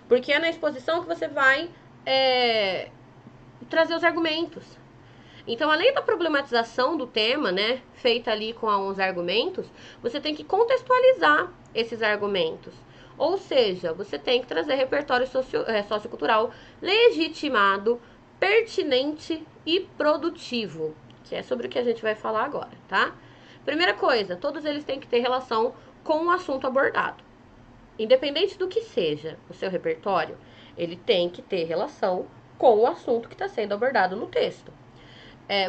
Porque é na exposição que você vai trazer os argumentos. Então, além da problematização do tema, né, feita ali com alguns argumentos, você tem que contextualizar esses argumentos. Ou seja, você tem que trazer repertório sociocultural legitimado, pertinente e produtivo, que é sobre o que a gente vai falar agora, tá? Primeira coisa, todos eles têm que ter relação com o assunto abordado. Independente do que seja o seu repertório, ele tem que ter relação com o assunto que está sendo abordado no texto.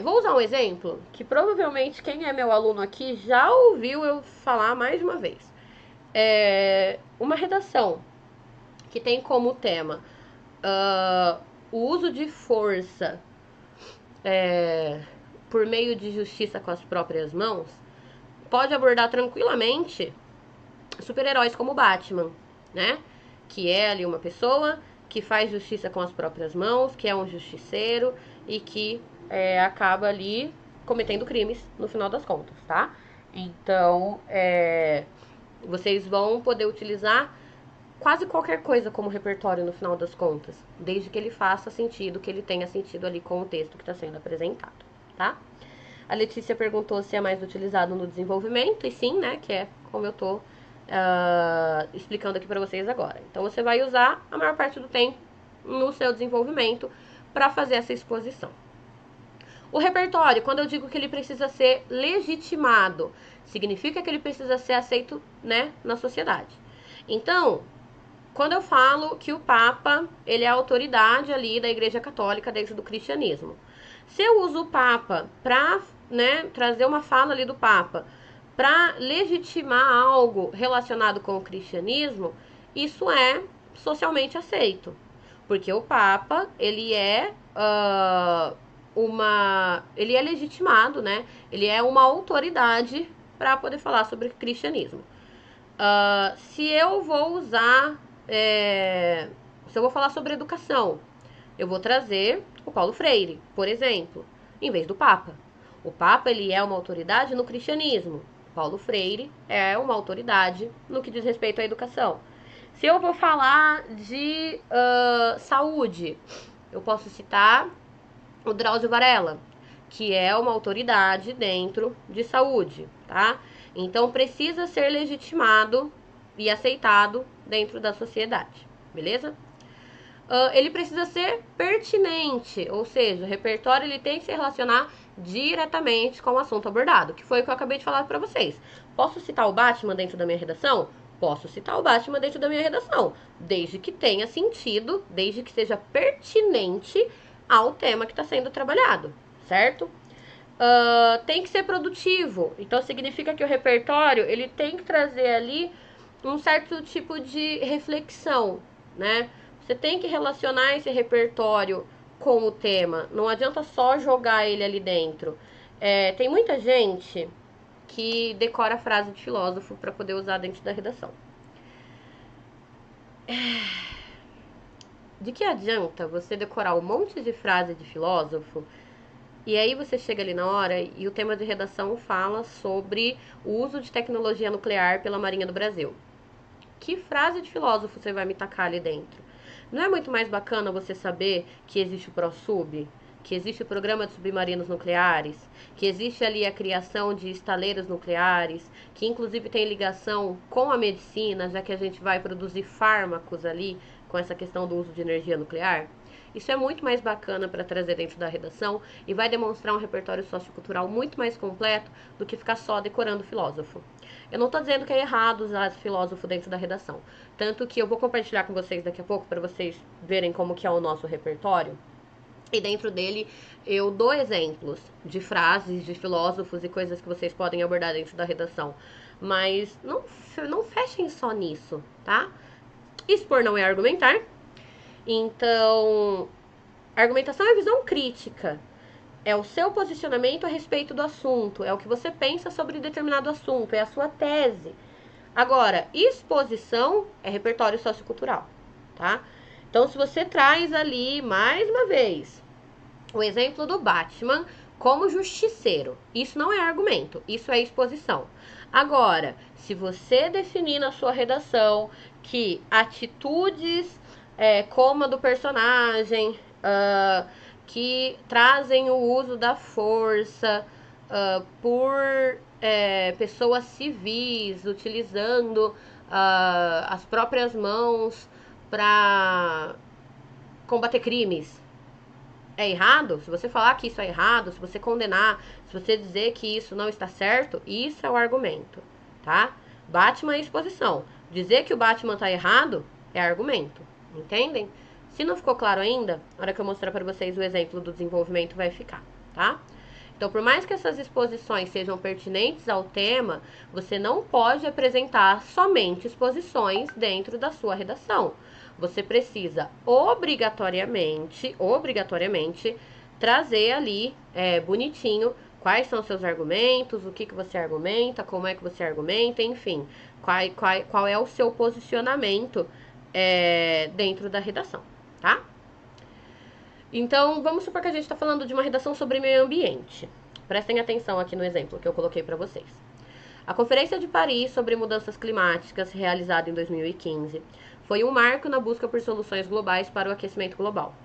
Vou usar um exemplo que provavelmente quem é meu aluno aqui já ouviu eu falar mais de uma vez. Uma redação que tem como tema o uso de força por meio de justiça com as próprias mãos pode abordar tranquilamente super-heróis como Batman, né? Que é ali uma pessoa que faz justiça com as próprias mãos, que é um justiceiro e que acaba ali cometendo crimes no final das contas, tá? Então, vocês vão poder utilizar quase qualquer coisa como repertório no final das contas, desde que ele faça sentido, que ele tenha sentido ali com o texto que está sendo apresentado, tá? A Letícia perguntou se é mais utilizado no desenvolvimento, e sim, né, que é como eu tô explicando aqui para vocês agora. Então, você vai usar a maior parte do tempo no seu desenvolvimento para fazer essa exposição. O repertório, quando eu digo que ele precisa ser legitimado, significa que ele precisa ser aceito, né, na sociedade. Então, quando eu falo que o Papa, ele é a autoridade ali da Igreja Católica dentro do cristianismo. Se eu uso o Papa para, né, trazer uma fala ali do Papa para legitimar algo relacionado com o cristianismo, isso é socialmente aceito. Porque o Papa, ele é ele é legitimado, né? Ele é uma autoridade para poder falar sobre cristianismo. Se eu vou usar, se eu vou falar sobre educação, eu vou trazer o Paulo Freire, por exemplo, em vez do Papa. O Papa, ele é uma autoridade no cristianismo. Paulo Freire é uma autoridade no que diz respeito à educação. Se eu vou falar de saúde, eu posso citar o Drauzio Varela, que é uma autoridade dentro de saúde, tá? Então, precisa ser legitimado e aceitado dentro da sociedade, beleza? Ele precisa ser pertinente, ou seja, o repertório ele tem que se relacionar diretamente com o assunto abordado, que foi o que eu acabei de falar para vocês. Posso citar o Batman dentro da minha redação? Posso citar o Batman dentro da minha redação, desde que tenha sentido, desde que seja pertinente ao tema que está sendo trabalhado, certo? Tem que ser produtivo, então significa que o repertório ele tem que trazer ali um certo tipo de reflexão, né? Você tem que relacionar esse repertório com o tema, não adianta só jogar ele ali dentro. Tem muita gente que decora a frase de filósofo para poder usar dentro da redação. De que adianta você decorar um monte de frase de filósofo e aí você chega ali na hora e o tema de redação fala sobre o uso de tecnologia nuclear pela Marinha do Brasil? Que frase de filósofo você vai me tacar ali dentro? Não é muito mais bacana você saber que existe o ProSub, que existe o Programa de Submarinos Nucleares, que existe ali a criação de estaleiros nucleares, que inclusive tem ligação com a medicina, já que a gente vai produzir fármacos ali com essa questão do uso de energia nuclear? Isso é muito mais bacana para trazer dentro da redação e vai demonstrar um repertório sociocultural muito mais completo do que ficar só decorando filósofo. Eu não estou dizendo que é errado usar filósofo dentro da redação. Tanto que eu vou compartilhar com vocês daqui a pouco para vocês verem como que é o nosso repertório. E dentro dele eu dou exemplos de frases de filósofos e coisas que vocês podem abordar dentro da redação. Mas não fechem só nisso, tá? Expor não é argumentar. Então, argumentação é visão crítica. É o seu posicionamento a respeito do assunto, é o que você pensa sobre determinado assunto, é a sua tese. Agora, exposição é repertório sociocultural, tá? Então, se você traz ali, mais uma vez, o exemplo do Batman como justiceiro, isso não é argumento, isso é exposição. Agora, se você definir na sua redação que atitudes como a do personagem, que trazem o uso da força por pessoas civis, utilizando as próprias mãos para combater crimes. É errado? Se você falar que isso é errado, se você condenar, se você dizer que isso não está certo, isso é o argumento, tá? Batman é exposição. Dizer que o Batman tá errado é argumento, entendem? Se não ficou claro ainda, na hora que eu mostrar para vocês o exemplo do desenvolvimento vai ficar, tá? Então, por mais que essas exposições sejam pertinentes ao tema, você não pode apresentar somente exposições dentro da sua redação. Você precisa obrigatoriamente trazer ali bonitinho quais são seus argumentos, o que você argumenta, como é que você argumenta, enfim, qual é o seu posicionamento dentro da redação, tá? Então, vamos supor que a gente está falando de uma redação sobre meio ambiente. Prestem atenção aqui no exemplo que eu coloquei para vocês. A Conferência de Paris sobre Mudanças Climáticas, realizada em 2015, foi um marco na busca por soluções globais para o aquecimento global.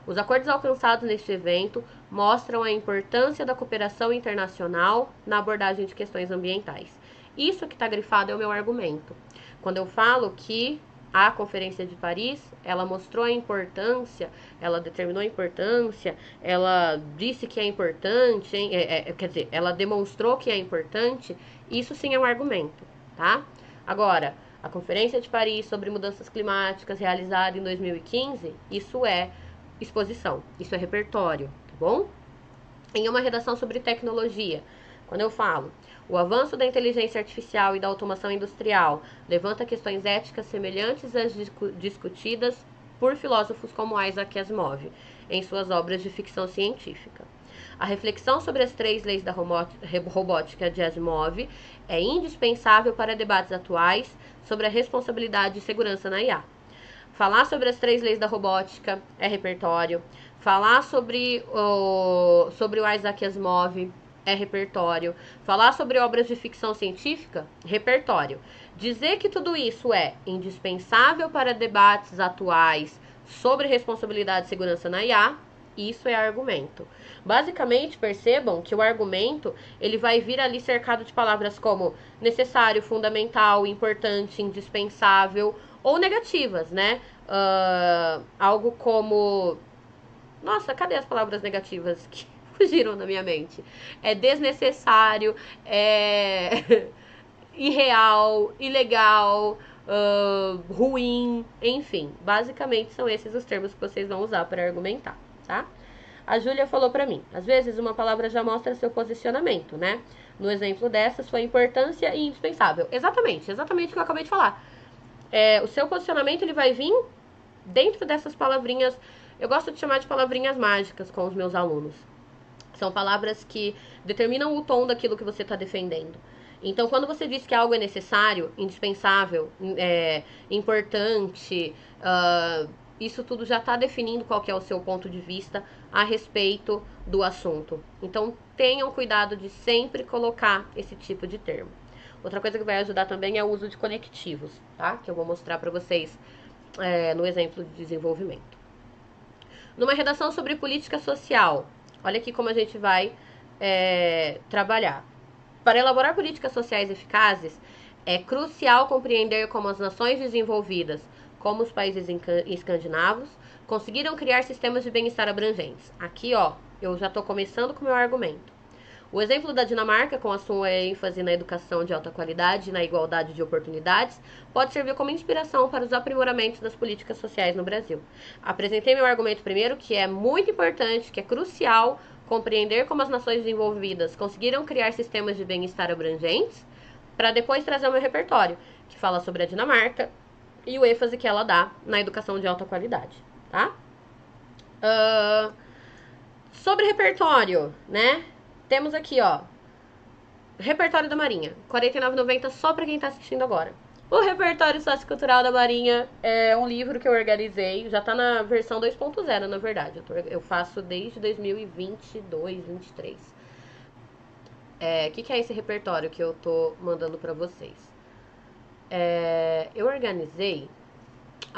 Os acordos alcançados neste evento mostram a importância da cooperação internacional na abordagem de questões ambientais. Isso que está grifado é o meu argumento. Quando eu falo que a Conferência de Paris, ela mostrou a importância, ela determinou a importância, ela disse que é importante, quer dizer, ela demonstrou que é importante, isso sim é um argumento, tá? Agora, a Conferência de Paris sobre Mudanças Climáticas, realizada em 2015, isso é exposição, isso é repertório, tá bom? Em uma redação sobre tecnologia, quando eu falo, o avanço da inteligência artificial e da automação industrial levanta questões éticas semelhantes às discutidas por filósofos como Isaac Asimov em suas obras de ficção científica. A reflexão sobre as 3 leis da robótica de Asimov é indispensável para debates atuais sobre a responsabilidade e segurança na IA. Falar sobre as 3 leis da robótica é repertório. Falar sobre o Isaac Asimov é repertório. Falar sobre obras de ficção científica, repertório. Dizer que tudo isso é indispensável para debates atuais sobre responsabilidade e segurança na IA, isso é argumento. Basicamente, percebam que o argumento, ele vai vir ali cercado de palavras como necessário, fundamental, importante, indispensável ou negativas, né? Algo como... Nossa, cadê as palavras negativas que fugiram da minha mente? É desnecessário, é irreal, ilegal, ruim, enfim. Basicamente são esses os termos que vocês vão usar para argumentar, tá? A Júlia falou para mim, às vezes uma palavra já mostra seu posicionamento, né? No exemplo dessas foi importância e indispensável. Exatamente o que eu acabei de falar. O seu posicionamento ele vai vir dentro dessas palavrinhas. Eu gosto de chamar de palavrinhas mágicas com os meus alunos. São palavras que determinam o tom daquilo que você está defendendo. Então, quando você diz que algo é necessário, indispensável, importante, isso tudo já está definindo qual que é o seu ponto de vista a respeito do assunto. Então, tenham cuidado de sempre colocar esse tipo de termo. Outra coisa que vai ajudar também é o uso de conectivos, tá? Que eu vou mostrar para vocês no exemplo de desenvolvimento. Numa redação sobre política social, olha aqui como a gente vai trabalhar. Para elaborar políticas sociais eficazes, é crucial compreender como as nações desenvolvidas, como os países escandinavos, conseguiram criar sistemas de bem-estar abrangentes. Aqui, ó, eu já estou começando com o meu argumento. O exemplo da Dinamarca, com a sua ênfase na educação de alta qualidade e na igualdade de oportunidades, pode servir como inspiração para os aprimoramentos das políticas sociais no Brasil. Apresentei meu argumento primeiro, que é muito importante, que é crucial compreender como as nações desenvolvidas conseguiram criar sistemas de bem-estar abrangentes, para depois trazer o meu repertório, que fala sobre a Dinamarca e o ênfase que ela dá na educação de alta qualidade, tá? Sobre repertório, né? Temos aqui, ó, repertório da Marinha, R$ 49,90 só para quem tá assistindo agora. O repertório sociocultural da Marinha é um livro que eu organizei, já tá na versão 2.0, na verdade. Eu faço desde 2022, 2023. O que é esse repertório que eu tô mandando para vocês? Eu organizei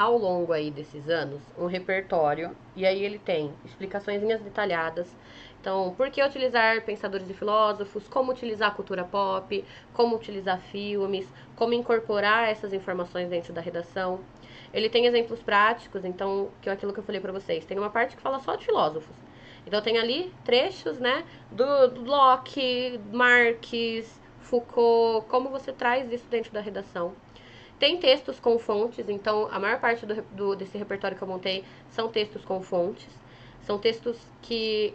ao longo aí desses anos, um repertório, e aí ele tem explicações detalhadas. Então, por que utilizar pensadores e filósofos, como utilizar a cultura pop, como utilizar filmes, como incorporar essas informações dentro da redação. Ele tem exemplos práticos, então, que é aquilo que eu falei pra vocês. Tem uma parte que fala só de filósofos. Então tem ali trechos, né, do Locke, Marx, Foucault, como você traz isso dentro da redação. Tem textos com fontes, então a maior parte desse repertório que eu montei são textos com fontes. São textos que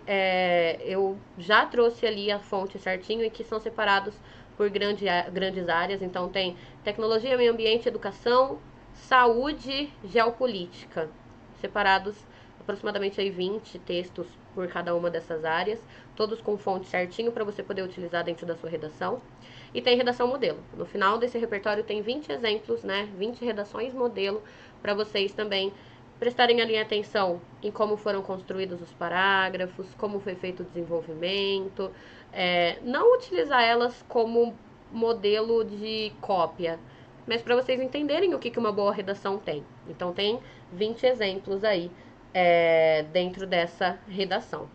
eu já trouxe ali a fonte certinho e que são separados por grandes áreas. Então tem tecnologia, meio ambiente, educação, saúde, geopolítica. Separados aproximadamente aí 20 textos por cada uma dessas áreas, todos com fonte certinho para você poder utilizar dentro da sua redação. E tem redação modelo. No final desse repertório tem 20 exemplos, né? 20 redações modelo para vocês também prestarem ali atenção em como foram construídos os parágrafos, como foi feito o desenvolvimento. Não utilizar elas como modelo de cópia, mas para vocês entenderem o que uma boa redação tem. Então tem 20 exemplos aí dentro dessa redação.